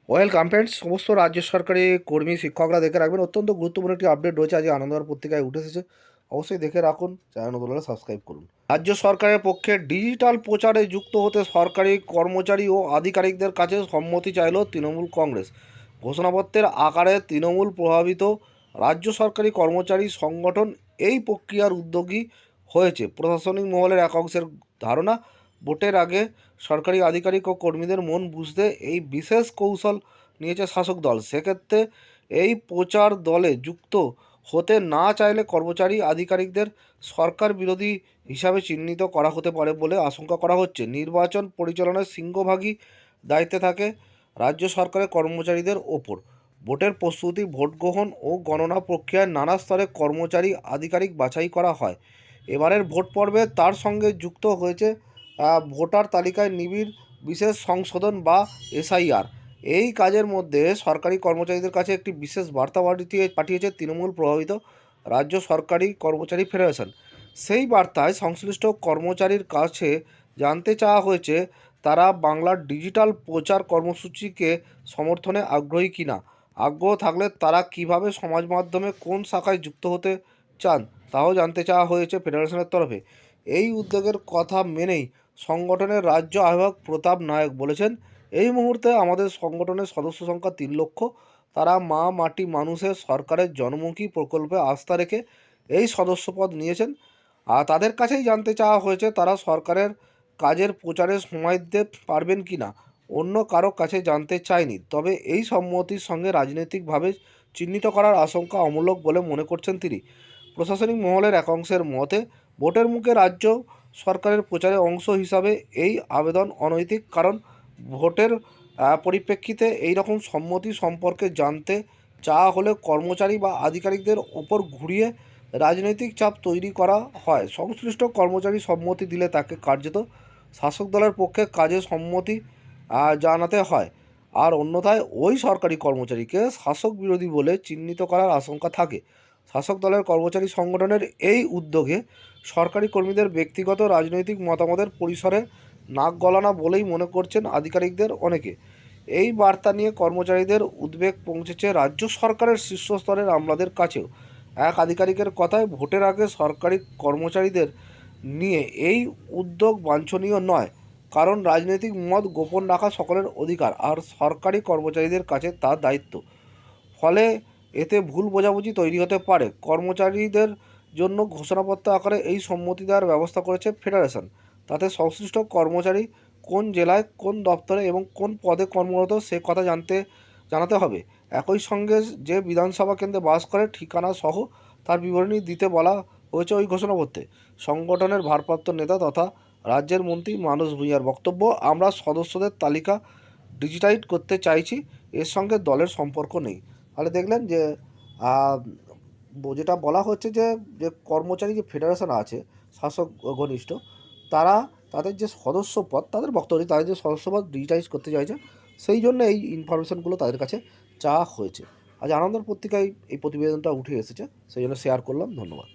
Welcome friends. সমস্ত রাজ্য সরকারি কর্মী শিক্ষকরা দেখে রাখবেন, অত্যন্ত গুরুত্বপূর্ণ একটি আপডেট রয়েছে। আজ আনন্দবাজার পত্রিকায় উঠে এসেছে, অবশ্যই দেখে রাখুন। চ্যানেল নতুন হলে সাবস্ক্রাইব করুন। রাজ্য সরকারের পক্ষে ডিজিটাল প্রচারে যুক্ত হতে সরকারি কর্মচারী ও আধিকারিকদের কাছে সম্মতি চাইল তৃণমূল কংগ্রেস। ঘোষণাপত্রের আকারে তৃণমূল প্রভাবিত রাজ্য সরকারি কর্মচারী সংগঠন এই প্রক্রিয়ার উদ্যোগী হয়েছে। প্রশাসনিক মহলের এক অংশের ধারণা, ভোটের আগে সরকারি আধিকারিক ও কর্মীদের মন বুঝতে এই বিশেষ কৌশল নিয়েছে শাসক দল। সেক্ষেত্রে এই প্রচার দলে যুক্ত হতে না চাইলে কর্মচারী আধিকারিকদের সরকার বিরোধী হিসাবে চিহ্নিত করা হতে পারে বলে আশঙ্কা করা হচ্ছে। নির্বাচন পরিচালনার সিংহভাগই দায়িত্বে থাকে রাজ্য সরকারের কর্মচারীদের ওপর। ভোটের প্রস্তুতি, ভোট গ্রহণ ও গণনা প্রক্রিয়ায় নানা স্তরে কর্মচারী আধিকারিক বাছাই করা হয়। এবারের ভোট পর্বে তার সঙ্গে যুক্ত হয়েছে ভোটার তালিকায় নিবিড় বিশেষ সংশোধন বা এসআইআর। এই কাজের মধ্যে সরকারি কর্মচারীদের কাছে একটি বিশেষ বার্তা পাঠিয়েছে তৃণমূল প্রভাবিত রাজ্য সরকারি কর্মচারী ফেডারেশন। সেই বার্তায় সংশ্লিষ্ট কর্মচারীর কাছে জানতে চাওয়া হয়েছে তারা বাংলার ডিজিটাল প্রচার কর্মসূচিকে সমর্থনে আগ্রহী কিনা। আগ্রহ থাকলে তারা কিভাবে সমাজ মাধ্যমে কোন শাখায় যুক্ত হতে চান তাও জানতে চাওয়া হয়েছে ফেডারেশনের তরফে। এই উদ্যোগের কথা মেনেই সংগঠনের রাজ্য আহ্বায়ক প্রতাপ নায়ক বলেছেন, এই মুহূর্তে আমাদের সংগঠনের সদস্য সংখ্যা 3 লক্ষ। তারা মা মাটি মানুষের সরকারের জনমুখী প্রকল্পে আস্থা রেখে এই সদস্যপদ নিয়েছেন। আর তাদের কাছেই জানতে চাওয়া হয়েছে তারা সরকারের কাজের প্রচারে সময় দিতে পারবেন কি না, অন্য কারো কাছে জানতে চায়নি। তবে এই সম্মতির সঙ্গে রাজনৈতিকভাবে চিহ্নিত করার আশঙ্কা অমূলক বলে মনে করছেন তিনি। প্রশাসনিক মহলের এক অংশের মতে, ভোটের মুখে রাজ্য সরকারের প্রচারের অংশ হিসাবে এই আবেদন অনৈতিক, কারণ ভোটের পরিপ্রেক্ষিতে এই রকম সম্মতি সম্পর্কে জানতে চাওয়া হলে কর্মচারী বা আধিকারিকদের ওপর ঘুরিয়ে রাজনৈতিক চাপ তৈরি করা হয়। সংশ্লিষ্ট কর্মচারী সম্মতি দিলে তাকে কার্যত শাসক দলের পক্ষে কাজে সম্মতি জানাতে হয়, আর অন্যথায় ওই সরকারি কর্মচারীকে শাসক বিরোধী বলে চিহ্নিত করার আশঙ্কা থাকে। শাসক দলের কর্মচারী সংগঠনের এই উদ্যোগে সরকারি কর্মীদের ব্যক্তিগত রাজনৈতিক মতামতের পরিসরে নাক গলানো বলেই মনে করছেন আধিকারিকদের অনেকে। এই বার্তা নিয়ে কর্মচারীদের উদ্বেগ পৌঁছেছে রাজ্য সরকারের শীর্ষস্তরের আমলাদের কাছেও। এক আধিকারিকের কথায়, ভোটের আগে সরকারি কর্মচারীদের নিয়ে এই উদ্যোগ বাঞ্ছনীয় নয়, কারণ রাজনৈতিক মত গোপন রাখা সকলের অধিকার, আর সরকারি কর্মচারীদের কাছে তার দায়িত্ব। ফলে এতে ভুল বোঝাবুঝি তৈরি হতে পারে। কর্মচারীদের জন্য ঘোষণাপত্র আকারে এই সম্মতি দেওয়ার ব্যবস্থা করেছে ফেডারেশন। তাতে সংশ্লিষ্ট কর্মচারী কোন জেলায়, কোন দপ্তরে এবং কোন পদে কর্মরত সে কথা জানাতে হবে। একই সঙ্গে যে বিধানসভা কেন্দ্রে বাস করে ঠিকানা সহ তার বিবরণী দিতে বলা হয়েছে ওই ঘোষণাপত্রে। সংগঠনের ভারপ্রাপ্ত নেতা তথা রাজ্যের মন্ত্রী মানস ভূঁইয়ার বক্তব্য, আমরা সদস্যদের তালিকা ডিজিটাইজ করতে চাইছি, এর সঙ্গে দলের সম্পর্ক নেই। তাহলে দেখলেন যে যেটা বলা হচ্ছে যে যে কর্মচারী যে ফেডারেশন আছে শাসক ঘনিষ্ঠ, তারা তাদের যে সদস্যপদ, তাদের বক্তব্য তাদের যে সদস্যপদ ডিজিটাইজ করতে চাইছে, সেই জন্য এই ইনফরমেশনগুলো তাদের কাছে চাওয়া হয়েছে। আজ আনন্দের পত্রিকায় এই প্রতিবেদনটা উঠে এসেছে, সেই জন্য শেয়ার করলাম। ধন্যবাদ।